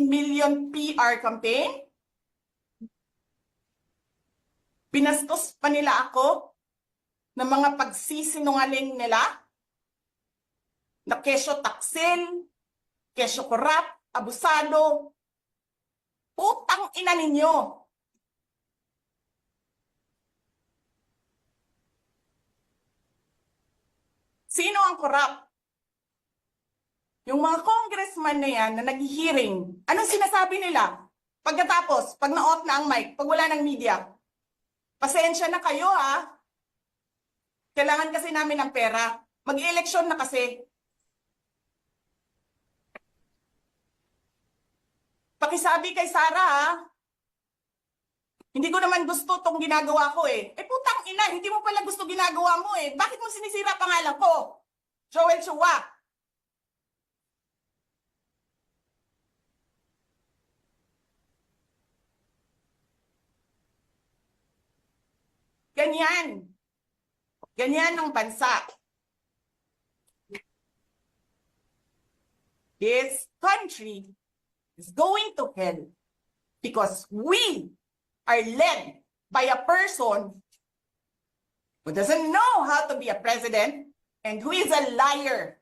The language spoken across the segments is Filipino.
million PR campaign. Pinastos pa nila ako ng mga pagsisinungaling nila na kesyo taksil, kesyo korap, abusado. Putang ina ninyo. Sino ang korap? Yung mga congressman na yan na nag-hearing, anong sinasabi nila? Pagkatapos, pag na-off na ang mic, pag wala ng media, pasensya na kayo ha. Kailangan kasi namin ng pera. Mag-eleksyon na kasi. Pakisabi kay Sara ha. Hindi ko naman gusto tong ginagawa ko eh. Eh putang ina, hindi mo pala gusto ginagawa mo eh. Bakit mo sinisira pangalan ko? Joel Chua. Ganyan. Ganyan ang bansa. This country is going to hell because we are led by a person who doesn't know how to be a president and who is a liar.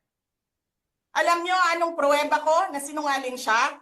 Alam nyo anong pruweba ko na sinungaling siya?